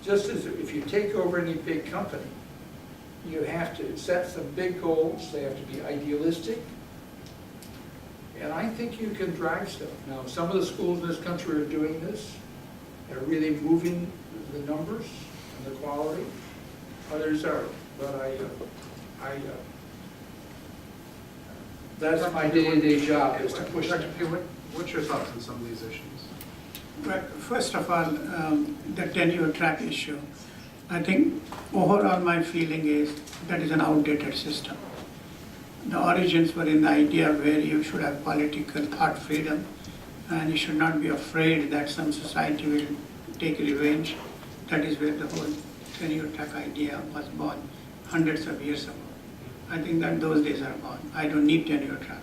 just as if you take over any big company, you have to set some big goals, they have to be idealistic, and I think you can drive stuff. Now, some of the schools in this country are doing this, they're really moving the numbers and the quality, others are, but that's my day-to-day job, is to push Dr. that. P, what's your thoughts on some of these issues? Right. First of all, the tenure track issue, I think overall my feeling is that is an outdated system. The origins were in the idea where you should have political thought freedom and you should not be afraid that some society will take revenge. That is where the whole tenure track idea was born hundreds of years ago. I think that those days are gone. I don't need tenure track.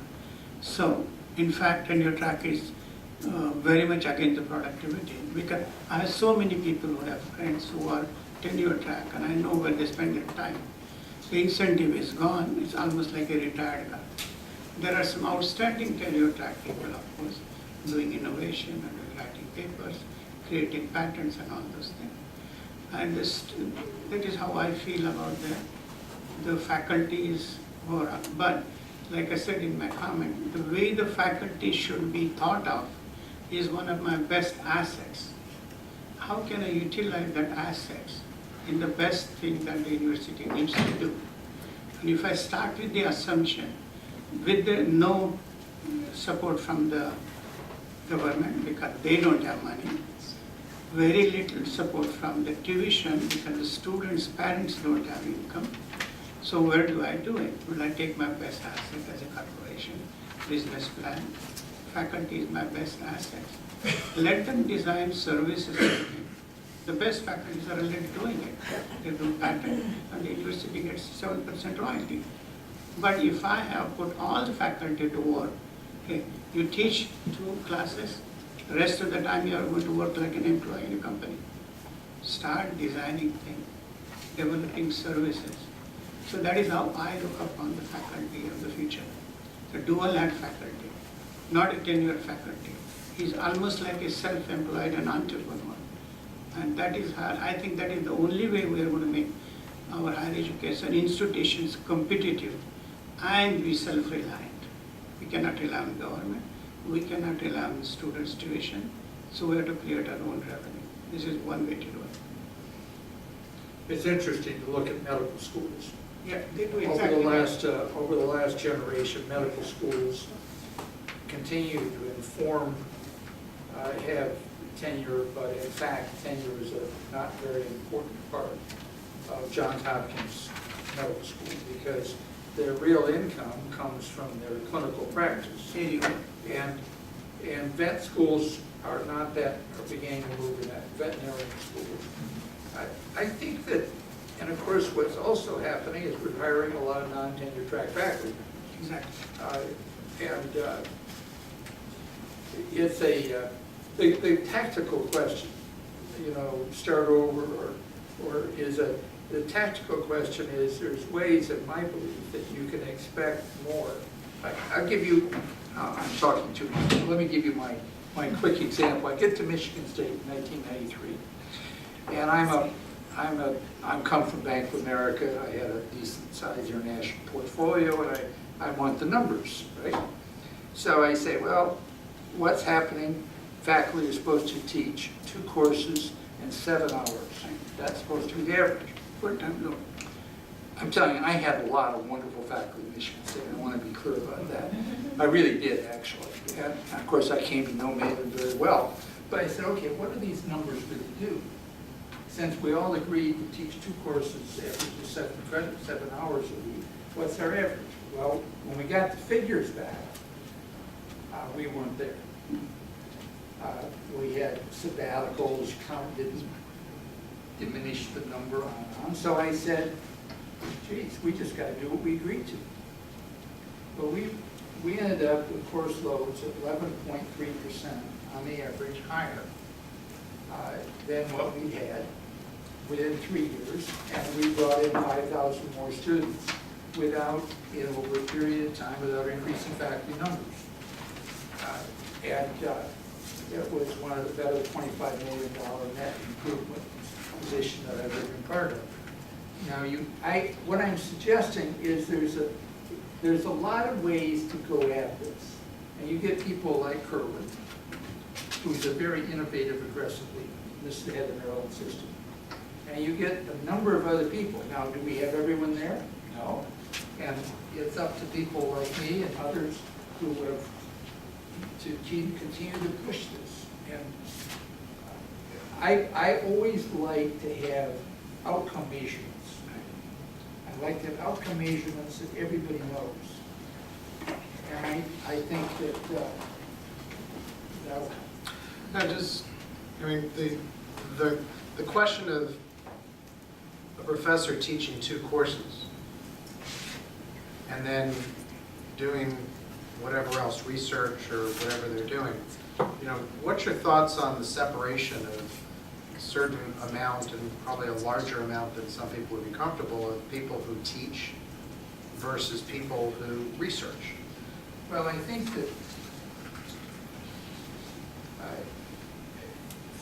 So, in fact, tenure track is very much against the productivity, because I have so many people who have friends who are tenure track and I know where they spend their time. The incentive is gone, it's almost like a retired guy. There are some outstanding tenure track people, of course, doing innovation and writing papers, creating patents and all those things. And that is how I feel about the faculties. But like I said in my comment, the way the faculty should be thought of is one of my best assets. How can I utilize that assets in the best thing that the university needs to do? And if I start with the assumption, with no support from the government because they don't have money, very little support from the tuition because the students' parents don't have income. So where do I do it? Will I take my best asset as a corporation, business plan? Faculty is my best asset. Let them design services for me. The best faculties are already doing it. They do patent and the university gets 7% royalty. But if I have put all the faculty to work, okay, you teach 2 classes, the rest of the time you are going to work like an employee in a company. Start designing things, developing services. So that is how I look upon the faculty of the future. The dual-hat faculty, not a tenured faculty. He's almost like a self-employed and entrepreneur. And that is how, I think that is the only way we are going to make our higher education institutions competitive and be self-reliant. We cannot rely on government. We cannot rely on students' tuition. So we have to create our own revenue. This is one way to do it. It's interesting to look at medical schools. Yeah, they do exactly that. Over the last generation, medical schools continue to inform, have tenure, but in fact, tenure is a not very important part of Johns Hopkins Medical School because their real income comes from their clinical practice. And vet schools are not that, are beginning to move in that veterinarian schools. I think that, and of course what's also happening is we're hiring a lot of non-tenure track faculty. Exactly. It's the tactical question, you know, start over or is the tactical question is there's ways in my belief that you can expect more. I'll give you, I'm talking too much, let me give you my quick example. I get to Michigan State in 1993 and I'm come from Bank of America. I had a decent sized international portfolio and I want the numbers, right? So I say, well, what's happening? Faculty are supposed to teach 2 courses in 7 hours. That's supposed to be the average. No. I'm telling you, I had a lot of wonderful faculty in Michigan State. I want to be clear about that. I really did, actually. And of course, I came to know them very well. But I said, okay, what do these numbers really do? Since we all agreed to teach 2 courses, average of 7 credits, 7 hours a week, what's our average? Well, when we got the figures back, we weren't there. We had sabbaticals, didn't diminish the number on. So I said, geez, we just got to do what we agreed to. Well, we ended up with course loads of 11.3% on the average higher than what we had within 3 years, and we brought in 5,000 more students without, over a period of time, without increasing faculty numbers. It was one of the better $25 million net improvements organization that I've ever been part of. Now, what I'm suggesting is there's a lot of ways to go at this. And you get people like Kerwin, who's a very innovative, aggressive leader. This is the head of their own system. And you get a number of other people. Now, do we have everyone there? No. And it's up to people like me and others who have to continue to push this. And I always like to have outcome measurements. I like to have outcome measurements that everybody knows. And I think that the question of a professor teaching 2 courses and then doing whatever else, research or whatever they're doing, what's your thoughts on the separation of a certain amount, and probably a larger amount than some people would be comfortable, of people who teach versus people who research? well, I think that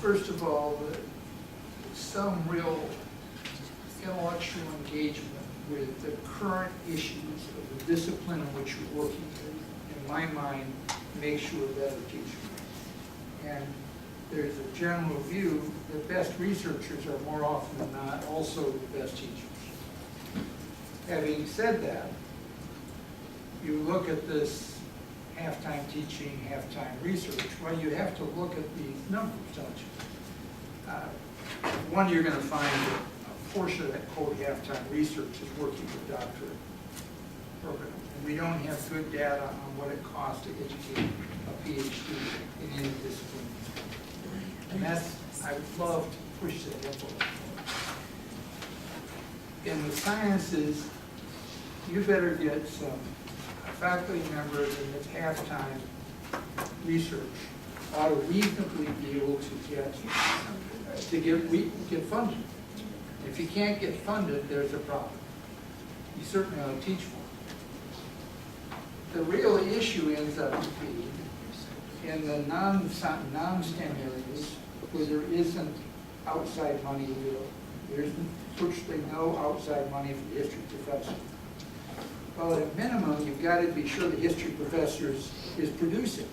first of all, some real intellectual engagement with the current issues of the discipline in which you're working in my mind, makes you a better teacher. And there's a general view that best researchers are more often than not also the best teachers. Having said that, you look at this half-time teaching, half-time research, well, you have to look at these numbers, don't you? One, you're going to find that a portion of that quote half-time research is working with doctorate programs. And we don't have good data on what it costs to educate a PhD in any discipline. And I would love to push that envelope. In the sciences, you better get some faculty members in this half-time research ought to reasonably be able to get funded. If you can't get funded, there's a problem. You certainly ought to teach more. The real issue ends up being in the non-STEM areas where there isn't outside money real. There's virtually no outside money for the history professor. Well, at a minimum, you've got to be sure the history professor is producing.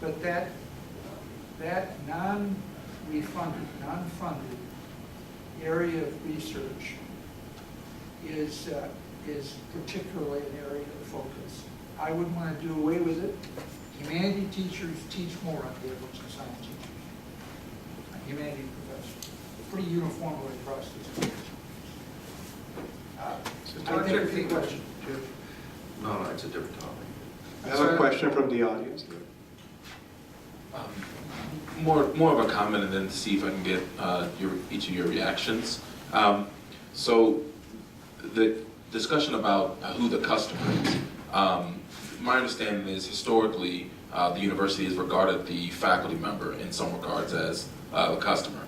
But that non-refunded, non-funded area of research is particularly an area of focus. I wouldn't want to do away with it. Humanity teachers teach more on the average than science teachers. Humanity professors, pretty uniformly across the country. I think it's a good question. No, it's a different topic. I have a question from the audience. More of a comment, and then see if I can get each of your reactions. So the discussion about who the customer is. My understanding is historically the university has regarded the faculty member in some regards as the customer.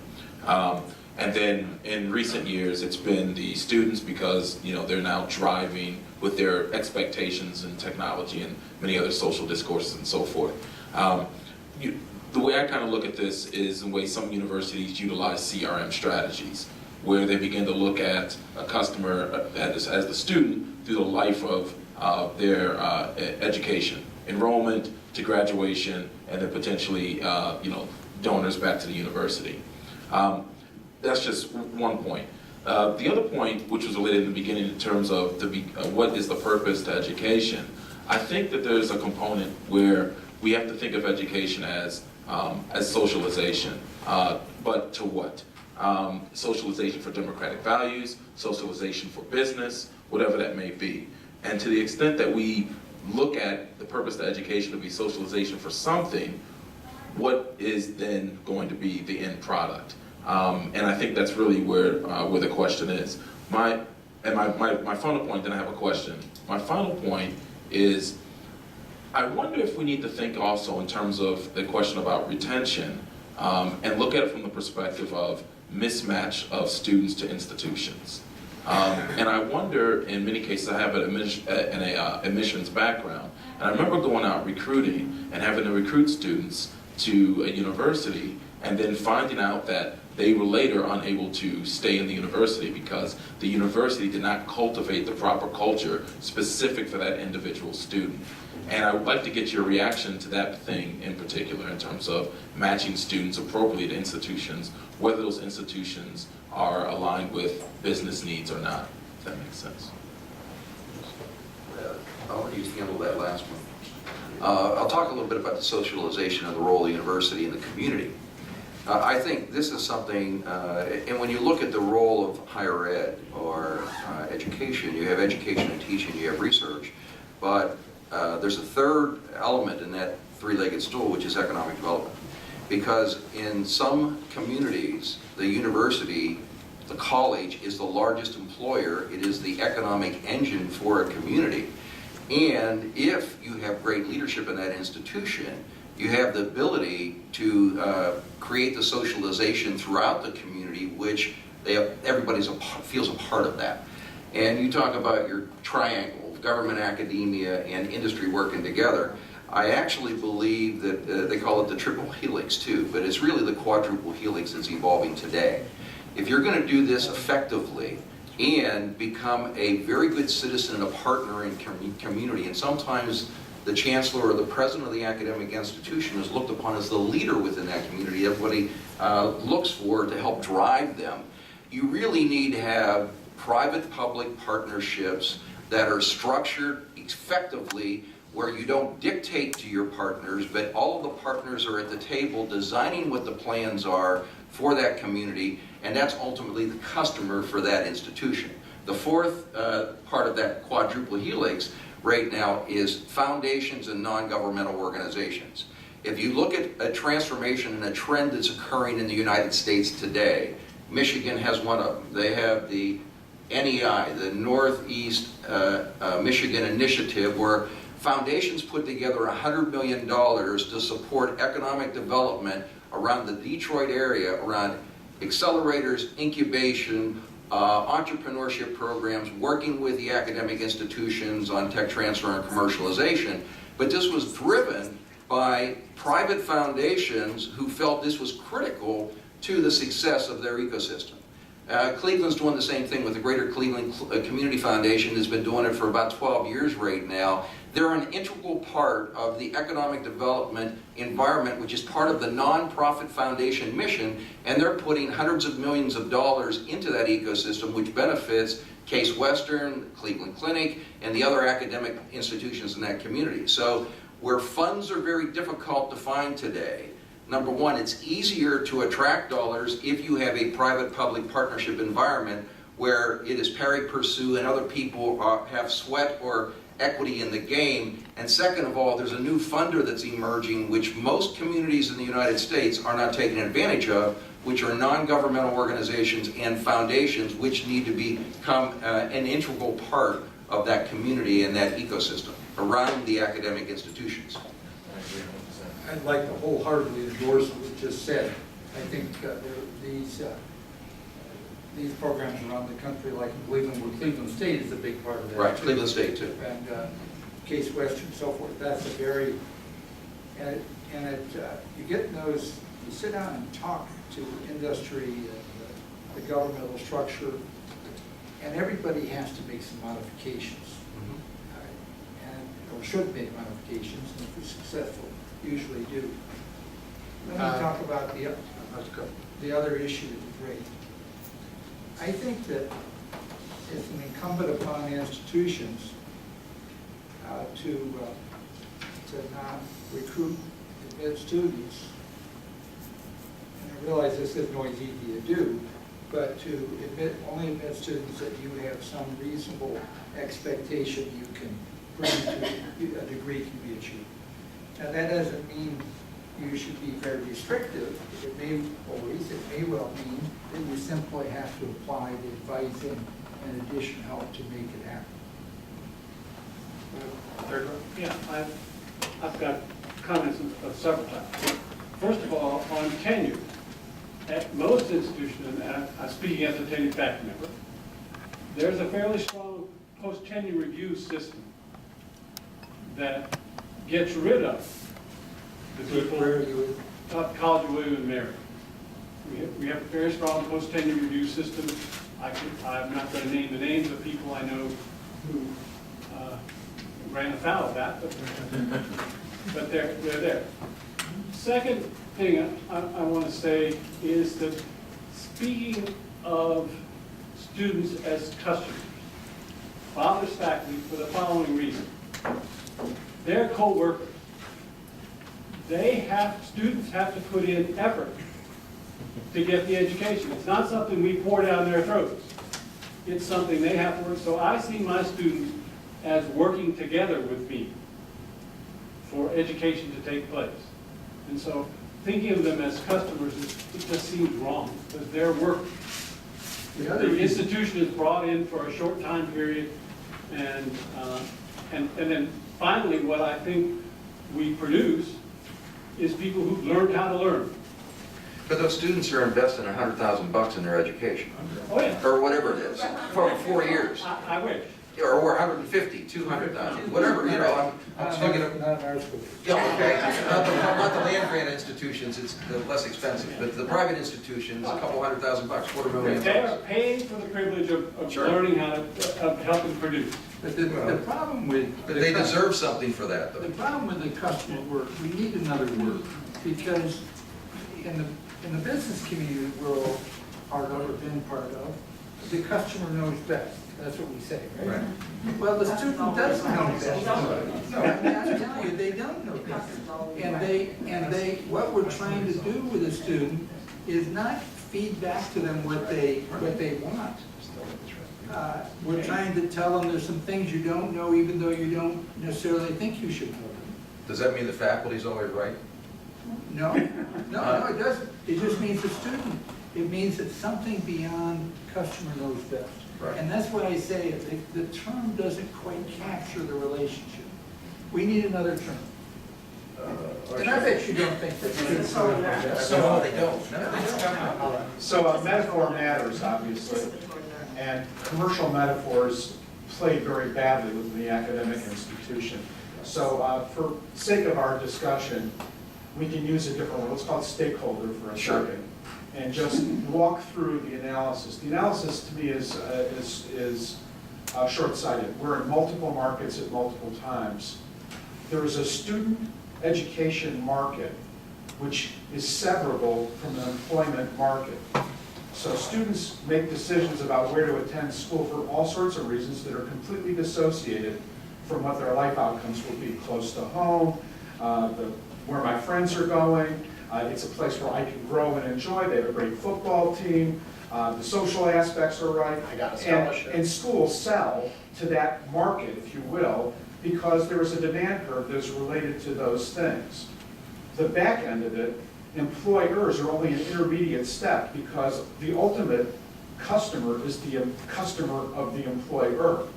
And then in recent years, it's been the students because they're now driving with their expectations in technology and many other social discourses and so forth. The way I kind of look at this is the way some universities utilize CRM strategies, where they begin to look at a customer as the student through the life of their education, enrollment to graduation, and then potentially donors back to the university. That's just one point. The other point, which was related in the beginning in terms of what is the purpose to education, I think that there's a component where we have to think of education as socialization, but to what? Socialization for democratic values, socialization for business, whatever that may be. And to the extent that we look at the purpose of education to be socialization for something, what is then going to be the end product? And I think that's really where the question is. My final point, then I have a question. My final point is, I wonder if we need to think also in terms of the question about retention and look at it from the perspective of mismatch of students to institutions. And I wonder, in many cases, I have an admissions background, and I remember going out recruiting and having to recruit students to a university and then finding out that they were later unable to stay in the university because the university did not cultivate the proper culture specific for that individual student. And I would like to get your reaction to that thing in particular in terms of matching students appropriately to institutions, whether those institutions are aligned with business needs or not, if that makes sense. I'll let you handle that last one. I'll talk a little bit about the socialization and the role of the university in the community. I think this is something, and when you look at the role of higher ed or education, you have education and teaching, you have research, but there's a third element in that three-legged stool, which is economic development. Because in some communities, the university, the college, is the largest employer. It is the economic engine for a community. And if you have great leadership in that institution, you have the ability to create the socialization throughout the community, which everybody feels a part of that. And you talk about your triangle, government, academia, and industry working together. I actually believe that they call it the triple helix too, but it's really the quadruple helix that's evolving today. If you're going to do this effectively and become a very good citizen and a partner in community, and sometimes the chancellor or the president of the academic institution is looked upon as the leader within that community, everybody looks for to help drive them, you really need to have private-public partnerships that are structured effectively, where you don't dictate to your partners, but all of the partners are at the table designing what the plans are for that community, and that's ultimately the customer for that institution. The fourth part of that quadruple helix right now is foundations and non-governmental organizations. If you look at a transformation and a trend that's occurring in the United States today, Michigan has one of them. They have the NEI, the Northeast Michigan Initiative, where foundations put together $100 million to support economic development around the Detroit area, around accelerators, incubation, entrepreneurship programs, working with the academic institutions on tech transfer and commercialization. But this was driven by private foundations who felt this was critical to the success of their ecosystem. Cleveland's doing the same thing with the Greater Cleveland Community Foundation. Has been doing it for about 12 years right now. They're an integral part of the economic development environment, which is part of the nonprofit foundation mission, and they're putting hundreds of millions of dollars into that ecosystem, which benefits Case Western, Cleveland Clinic, and the other academic institutions in that community. So where funds are very difficult to find today, number one, it's easier to attract dollars if you have a private-public partnership environment where it is pari passu and other people have sweat or equity in the game. And second of all, there's a new funder that's emerging, which most communities in the United States are not taking advantage of, which are non-governmental organizations and foundations, which need to become an integral part of that community and that ecosystem around the academic institutions. I'd like to wholeheartedly endorse what you just said. I think these programs around the country, like in Cleveland, where Cleveland State is a big part of that. Right, too. Cleveland State too. And Case Western and so forth. That's a very, you get those, you sit down and talk to industry and the governmental structure, and everybody has to make some modifications. Or should make modifications, and if they're successful, usually do. Let me talk about the other issue that you raised. I think that it's an incumbent upon institutions to not recruit, admit students, and I realize this isn't always easy to do, but to only admit students that you have some reasonable expectation you can bring to a degree can be achieved. Now that doesn't mean you should be very restrictive. It may well mean that you simply have to apply the advice and additional help to make it happen. Third one? Yeah, I've got comments of several types. First of all, on tenure, at most institutions, and I'm speaking as a tenured faculty member, there's a fairly strong post-tenure review system that gets rid of the people Where are you? College of William and Mary. We have a very strong post-tenure review system. I'm not going to name the names of people I know who ran afoul of that, but they're there. Second thing I want to say is that speaking of students as customers, fathers, faculty, for the following reason. They're co-workers. Students have to put in effort to get the education. It's not something we pour down their throats. It's something they have to work. So I see my students as working together with me for education to take place. And so thinking of them as customers, it just seems wrong, because they're working. The institution is brought in for a short time period, and then finally, what I think we produce is people who've learned how to learn. But those students are investing $100,000 in their education, Oh, yeah. or whatever it is, for 4 years. I wish. Or 150, 200,000, whatever, you know, I'm thinking of, Not in our school. yeah, okay, not the land grant institutions, it's the less expensive, but the private institutions, a couple $100,000, $250,000. They are paying for the privilege of Sure. learning how to, of helping produce. But the problem with. But they deserve something for that, The though. problem with the customer work, we need another word, because in the business community world, part of or been part of, the customer knows best. That's what we say, right? Well, the student doesn't know best. No, I'm telling you, they don't know best. And what we're trying to do with the student is not feed back to them what they want. We're trying to tell them there's some things you don't know, even though you don't necessarily think you should know them. Does that mean the faculty's always right? No, it doesn't. It just means the student. It means it's something beyond customer knows best. Right. And that's why I say the term doesn't quite capture the relationship. We need another term. And I bet you don't think that's a good term. No, they don't. So metaphor matters, obviously, and commercial metaphors play very badly within the academic institution. So for sake of our discussion, we can use a different one. Let's call it stakeholder for a Sure. second, and just walk through the analysis. The analysis to me is short-sighted. We're in multiple markets at multiple times. There is a student education market which is severable from the employment market. So students make decisions about where to attend school for all sorts of reasons that are completely dissociated from what their life outcomes will be. Close to home, where my friends are going, it's a place where I can grow and enjoy. They have a great football team, the social aspects are right. I got a scholarship. And schools sell to that market, if you will, because there is a demand curve that's related to those things. The back end of it, employers are only an intermediate step, because the ultimate customer is the customer of the employer.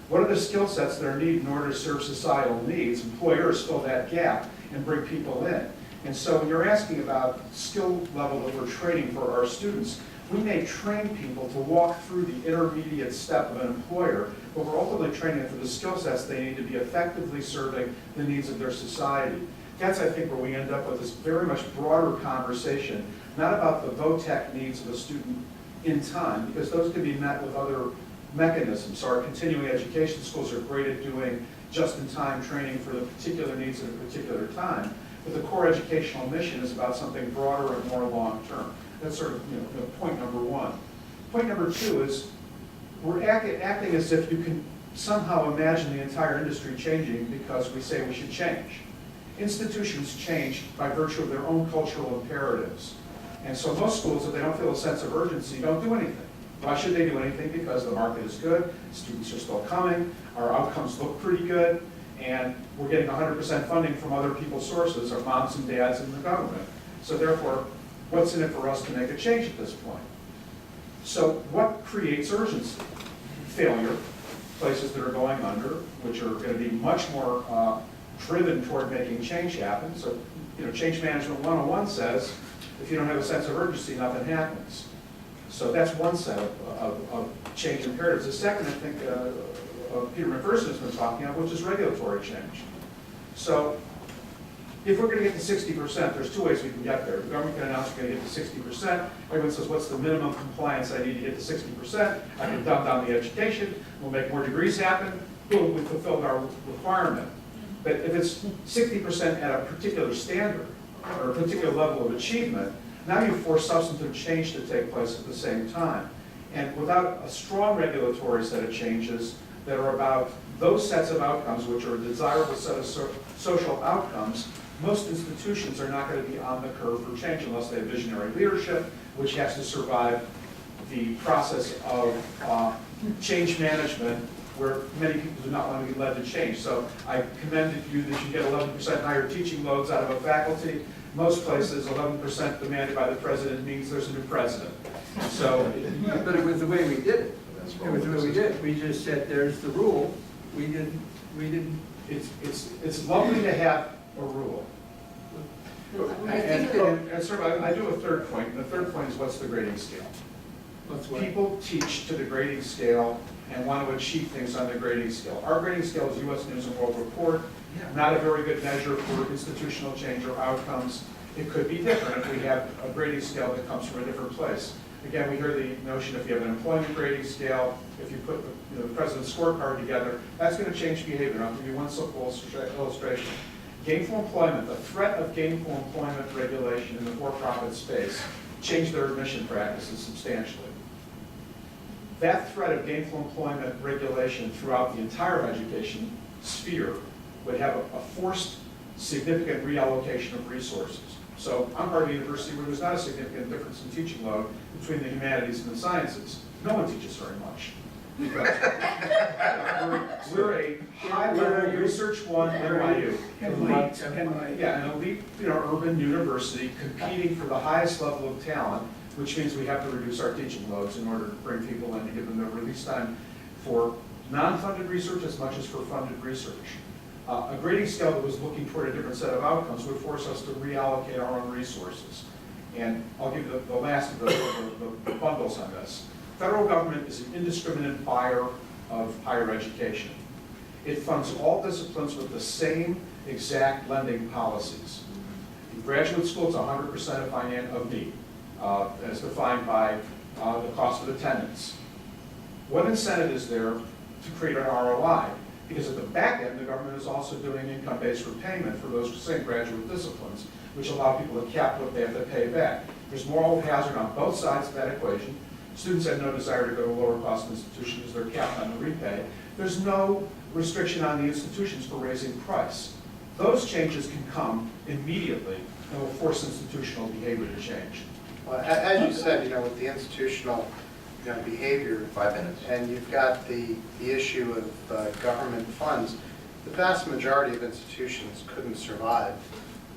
What are the skill sets that are needed in order to serve societal needs? Employers fill that gap and bring people in. And so when you're asking about skill level that we're training for our students, we may train people to walk through the intermediate step of an employer, but we're ultimately training them for the skill sets they need to be effectively serving the needs of their society. That's, I think, where we end up with this very much broader conversation, not about the VOTEC needs of a student in time, because those can be met with other mechanisms. So our continuing education schools are great at doing just-in-time training for the particular needs at a particular time, but the core educational mission is about something broader and more long-term. That's sort of point number one. Point number two is we're acting as if you can somehow imagine the entire industry changing because we say we should change. Institutions change by virtue of their own cultural imperatives. And so most schools, if they don't feel a sense of urgency, don't do anything. Why should they do anything? Because the market is good, students are still coming, our outcomes look pretty good, and we're getting 100% funding from other people's sources, our moms and dads and the government. So therefore, what's in it for us to make a change at this point? So what creates urgency? Failure, places that are going under, which are going to be much more driven toward making change happen. So, Change Management 101 says, if you don't have a sense of urgency, nothing happens. So that's one set of change imperatives. The second, I think, Peter McPherson has been talking about, which is regulatory change. So if we're gonna get to 60%, there's two ways we can get there. The government can announce we're gonna get to 60%. Everyone says, what's the minimum compliance I need to get to 60%? I can dumb down the education, we'll make more degrees happen, boom, we fulfilled our requirement. But if it's 60% at a particular standard, or a particular level of achievement, now you force substantive change to take place at the same time. And without a strong regulatory set of changes that are about those sets of outcomes, which are a desirable set of social outcomes, most institutions are not going to be on the curve for change unless they have visionary leadership, which has to survive the process of change management, where many people do not want to be led to change. So I commended you that you get 11% higher teaching loads out of a faculty. Most places, 11% demanded by the president means there's a new president. So, But it was the way we did it. It was the way we did it. We just said, there's the rule. We didn't. it's lovely to have a rule. I think And sort of, I do a third point, and the third point is what's the grading scale? That's what. People teach to the grading scale and want to achieve things on the grading scale. Our grading scale is U.S. News and World Report, not a very good measure for institutional change or outcomes. It could be different if we have a grading scale that comes from a different place. Again, we hear the notion if you have an employment grading scale, if you put the president's scorecard together, that's going to change behavior. I'll give you one simple illustration. Gainful employment, the threat of gainful employment regulation in the for-profit space changed their admission practices substantially. That threat of gainful employment regulation throughout the entire education sphere would have a forced significant reallocation of resources. So I'm part of a university where there's not a significant difference in teaching load between the humanities and the sciences. No one teaches very much. Because we're a high-level research one NYU. Yeah, an elite, urban university competing for the highest level of talent, which means we have to reduce our teaching loads in order to bring people in to give them the release time for non-funded research as much as for funded research. A grading scale that was looking toward a different set of outcomes would force us to reallocate our own resources. And I'll give you the last of the bundles on this. Federal government is an indiscriminate buyer of higher education. It funds all disciplines with the same exact lending policies. In graduate school, it's 100% of need, as defined by the cost of attendance. What incentive is there to create an ROI? Because at the back end, the government is also doing income-based repayment for those same graduate disciplines, which allow people to cap what they have to pay back. There's moral hazard on both sides of that equation. Students have no desire to go to lower cost institutions, they're capped on the repay. There's no restriction on the institutions for raising price. Those changes can come immediately and will force institutional behavior to change. Well, as you said, with the institutional behavior. 5 minutes. And you've got the issue of government funds. The vast majority of institutions couldn't survive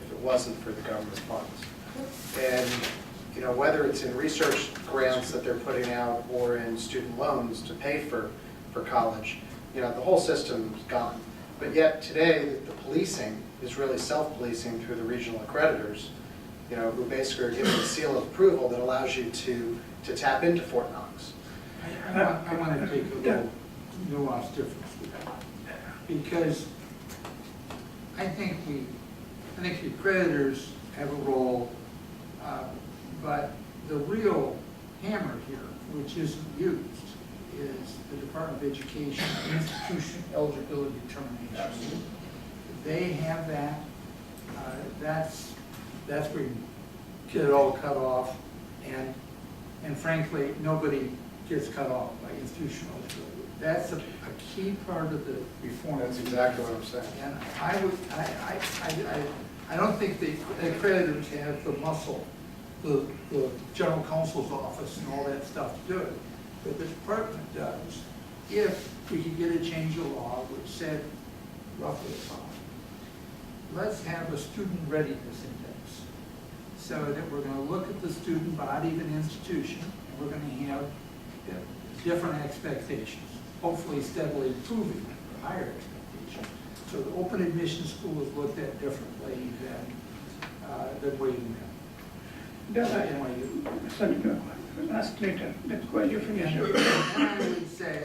if it wasn't for the government funds. And whether it's in research grants that they're putting out or in student loans to pay for college, the whole system's gone. But yet today, the policing is really self-policing through the regional accreditors, who basically are giving a seal of approval that allows you to tap into Fort Knox. I want to take a little nuanced difference with that. Because I think the accreditors have a role, but the real hammer here, which isn't used, is the Department of Education institution eligibility determination. They have that. That's where you get it all cut off, and frankly, nobody gets cut off by institutional eligibility. That's a key part of the reform. That's exactly what I'm saying. And I don't think the accreditors have the muscle, the general counsel's office and all that stuff to do it. But the department does, if we could get a change of law which said roughly the following. Let's have a student readiness index so that we're going to look at the student body of an institution and we're going to have different expectations, hopefully steadily improving or higher expectations. So the open admission school is looked at differently than Wayne. Ask later. Let's go ahead, you finish. And I would say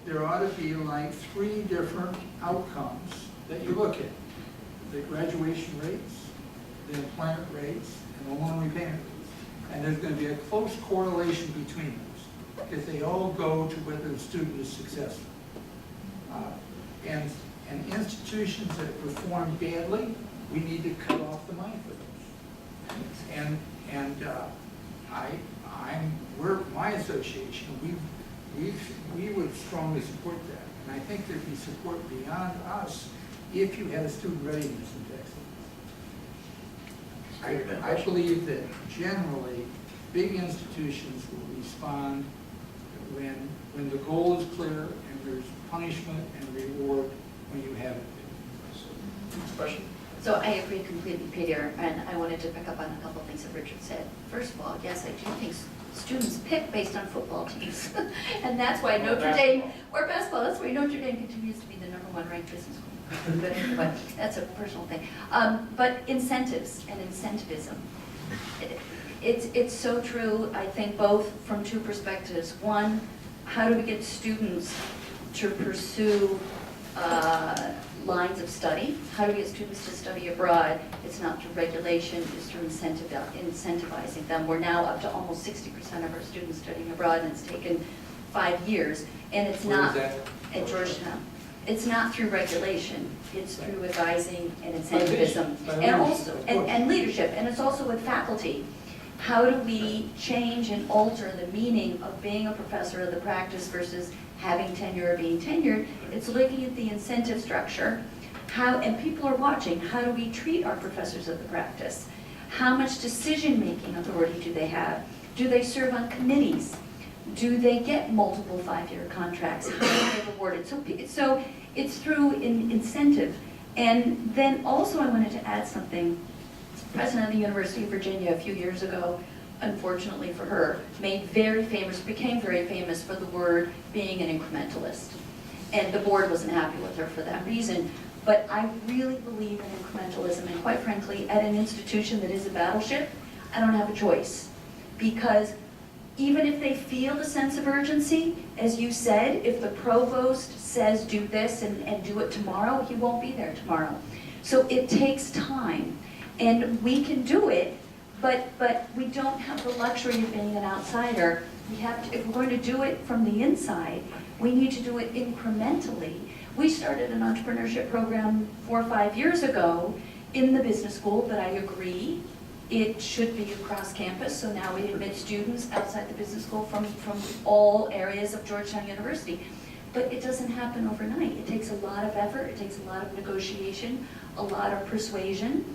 there ought to be like 3 different outcomes that you look at. the graduation rates, the employment rates, and the loan repayment rates. And there's going to be a close correlation between those, because they all go to whether the student is successful. And institutions that perform badly, we need to cut off the money for those. We're my association. We would strongly support that, and I think there'd be support beyond us if you had a student readiness index. I believe that generally big institutions will respond when the goal is clear and there's punishment and reward when you have it. Next question? So I agree completely, Peter, and I wanted to pick up on a couple of things that Richard said. First of all, yes, I do think students pick based on football teams. And that's why Notre Dame, or basketball, that's why Notre Dame continues to be the #1 ranked business school. But anyway, that's a personal thing. But incentives and incentivism. It's so true, I think, both from two perspectives. One, how do we get students to pursue lines of study? How do we get students to study abroad? It's not through regulation, it's through incentivizing them. We're now up to almost 60% of our students studying abroad, and it's taken 5 years. And it's not at Georgetown. It's not through regulation, it's through advising and incentivism. And also, and leadership, and it's also with faculty. How do we change and alter the meaning of being a professor of the practice versus having tenure or being tenured? It's looking at the incentive structure, and people are watching, how do we treat our professors of the practice? How much decision-making authority do they have? Do they serve on committees? Do they get multiple 5-year contracts? How are they rewarded? So it's through incentive. And then also I wanted to add something. President of the University of Virginia a few years ago, unfortunately for her, became very famous for the word being an incrementalist. And the board wasn't happy with her for that reason. But I really believe in incrementalism, and quite frankly, at an institution that is a battleship, I don't have a choice. Because even if they feel the sense of urgency, as you said, if the provost says do this and do it tomorrow, he won't be there tomorrow. So it takes time. And we can do it, but we don't have the luxury of being an outsider. We have to, if we're going to do it from the inside, we need to do it incrementally. We started an entrepreneurship program 4 or 5 years ago in the business school, but I agree it should be across campus. So now we admit students outside the business school from all areas of Georgetown University. But it doesn't happen overnight. It takes a lot of effort, it takes a lot of negotiation, a lot of persuasion.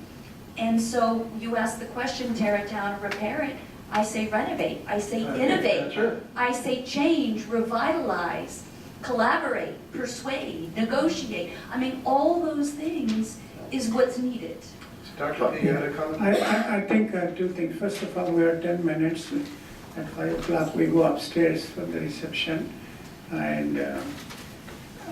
And so you ask the question, tear it down or repair it. I say renovate, I say innovate, Sure. I say change, revitalize, collaborate, persuade, negotiate. I mean, all those things is what's needed. Dr. P, you had a comment? I think two things. First of all, we are 10 minutes. At 5 o'clock, we go upstairs for the reception. And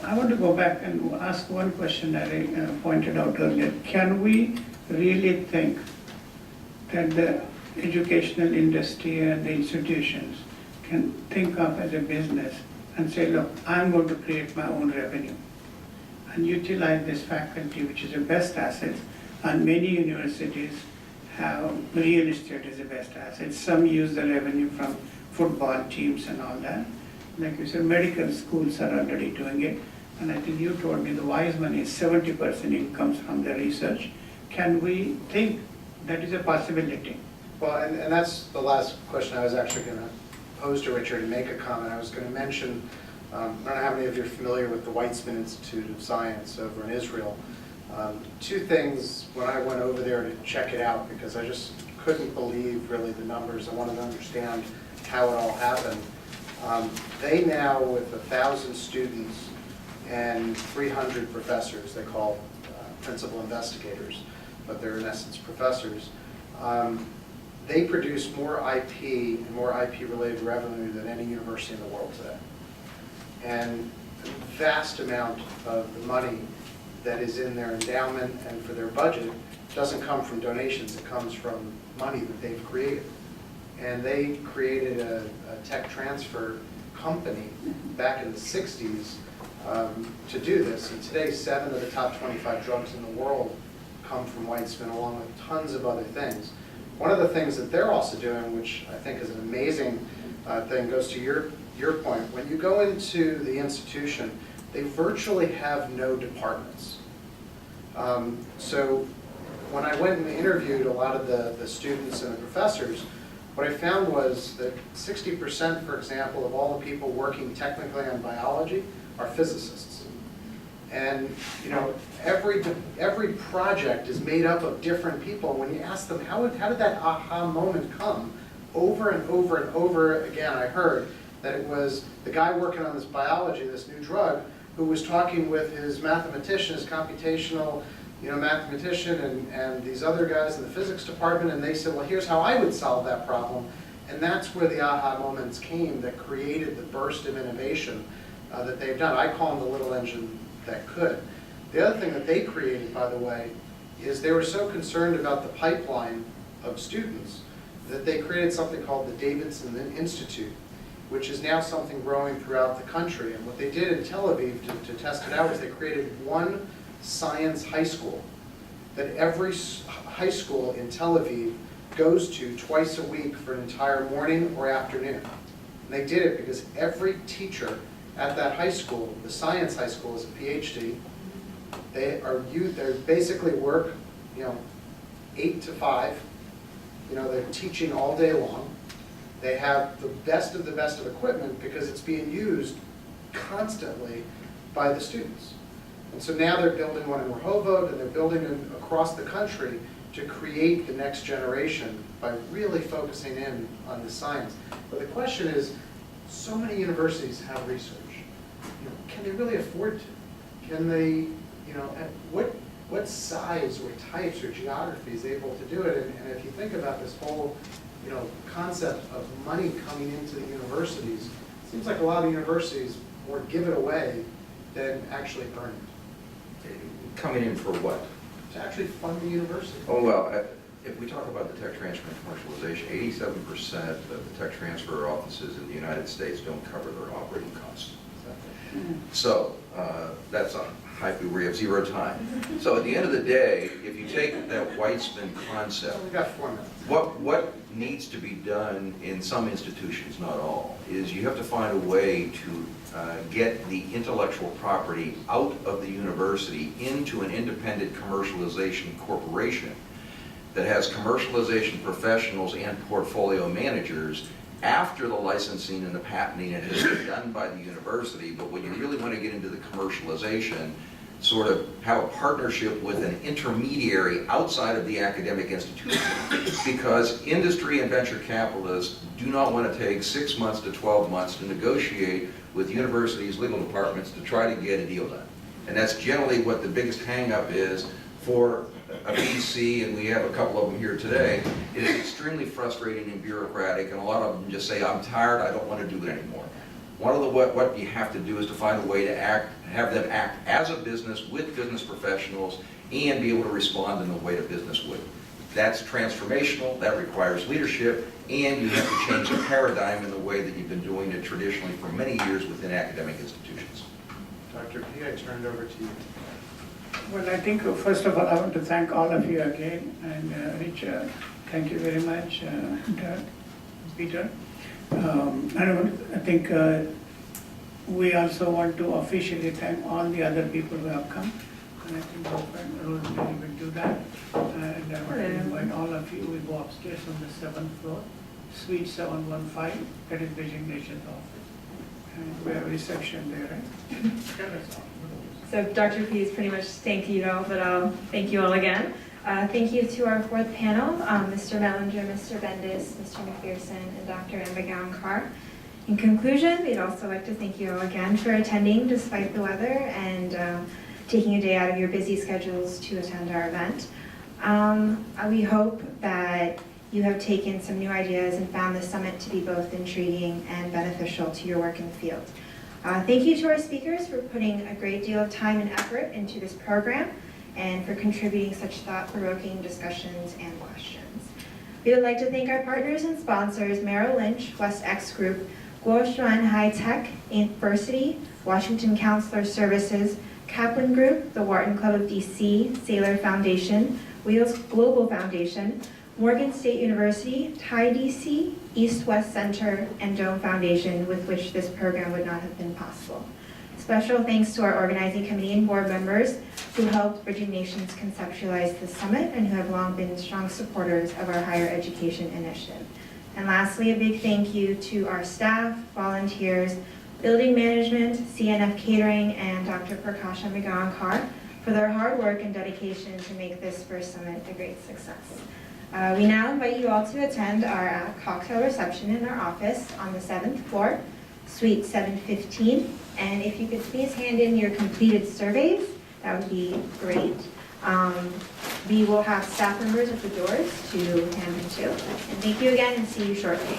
I want to go back and ask one question that I pointed out earlier. Can we really think that the educational industry and the institutions can think of as a business and say, look, I'm going to create my own revenue and utilize this faculty, which is the best asset, and many universities have real estate as the best asset. Some use the revenue from football teams and all that. Like you said, medical schools are already doing it, and I think you told me the Weizmann is 70% incomes from the research. Can we think that is a possibility? Well, and that's the last question I was actually going to pose to Richard and make a comment. I was going to mention, I don't know how many of you are familiar with the Weizmann Institute of Science over in Israel. 2 things when I went over there to check it out, because I just couldn't believe really the numbers. I wanted to understand how it all happened. They now, with 1,000 students and 300 professors, they call principal investigators, but they're in essence professors, they produce more IP and more IP-related revenue than any university in the world today. And a vast amount of the money that is in their endowment and for their budget doesn't come from donations, it comes from money that they've created. And they created a tech transfer company back in the 60s to do this. And today, 7 of the top 25 drugs in the world come from Weitzman, along with tons of other things. One of the things that they're also doing, which I think is an amazing thing, goes to your point. When you go into the institution, they virtually have no departments. So when I went and interviewed a lot of the students and the professors, what I found was that 60%, for example, of all the people working technically on biology are physicists. And you know, every project is made up of different people. When you ask them, how did that aha moment come? Over and over and over again, I heard that it was the guy working on this biology, this new drug, who was talking with his mathematician, his computational mathematician, and these other guys in the physics department, and they said, well, here's how I would solve that problem. And that's where the aha moments came that created the burst of innovation that they've done. I call them the little engine that could. The other thing that they created, by the way, is they were so concerned about the pipeline of students that they created something called the Davidson Institute, which is now something growing throughout the country. And what they did in Tel Aviv to test it out is they created one science high school that every high school in Tel Aviv goes to twice a week for an entire morning or afternoon. And they did it because every teacher at that high school, the science high school, is a PhD. They basically work, 8 to 5. They're teaching all day long. They have the best of equipment because it's being used constantly by the students. And so now they're building one in Rehovot, and they're building it across the country to create the next generation by really focusing in on the science. But the question is, so many universities have research. Can they really afford to? Can they, at what size or types or geography is able to do it? And if you think about this whole, concept of money coming into the universities, it seems like a lot of universities more give it away than actually earn it. Coming in for what? To actually fund the university. Oh, well, if we talk about the tech transfer and commercialization, 87% of the tech transfer offices in the United States don't cover their operating costs. So that's a hype where you have zero time. So at the end of the day, if you take that Weitzman concept, We got 4 minutes. what needs to be done in some institutions, not all, is you have to find a way to get the intellectual property out of the university into an independent commercialization corporation that has commercialization professionals and portfolio managers after the licensing and the patenting has been done by the university. But when you really want to get into the commercialization, sort of have a partnership with an intermediary outside of the academic institution, because industry and venture capitalists do not want to take 6 months to 12 months to negotiate with universities' legal departments to try to get a deal done. And that's generally what the biggest hang-up is for a VC, and we have a couple of them here today. It is extremely frustrating and bureaucratic, and a lot of them just say, I'm tired, I don't want to do it anymore. One of the what you have to do is to find a way to have them act as a business with business professionals and be able to respond in the way that business would. That's transformational, that requires leadership, and you have to change the paradigm in the way that you've been doing it traditionally for many years within academic institutions. Dr. P, I turn it over to you. Well, I think, first of all, I want to thank all of you again, and Richard, thank you very much, Doug, Peter. I think we also want to officially thank all the other people who have come, and I think Rosemary will do that. And I want to invite all of you, we go upstairs on the 7th floor, suite 715, that is designation's office. And we have a reception there, right? Tell us all. So Dr. P has pretty much thanked you all, but I'll thank you all again. Thank you to our 4th panel, Mr. Mellinger, Mr. Bendis, Mr. McPherson, and Dr. McGowan-Carr. In conclusion, we'd also like to thank you all again for attending despite the weather and taking a day out of your busy schedules to attend our event. We hope that you have taken some new ideas and found the summit to be both intriguing and beneficial to your work in the field. Thank you to our speakers for putting a great deal of time and effort into this program and for contributing such thought-provoking discussions and questions. We would like to thank our partners and sponsors, Merrill Lynch, WestX Group, Guoxuan High Tech University, Washington Counselor Services, Kaplan Group, the Wharton Club of DC, Saylor Foundation, Wheels Global Foundation, Morgan State University, TIE DC, East West Center, and Dome Foundation, with which this program would not have been possible. Special thanks to our organizing committee and board members who helped Bridging Nations conceptualize this summit and who have long been strong supporters of our higher education initiative. And lastly, a big thank you to our staff, volunteers, building management, CNF Catering, and Dr. Prakasha McGowan-Carr for their hard work and dedication to make this first summit a great success. We now invite you all to attend our cocktail reception in our office on the 7th floor, Suite 715. And if you could please hand in your completed surveys, that would be great. We will have staff members at the doors to hand them to. And thank you again and see you shortly.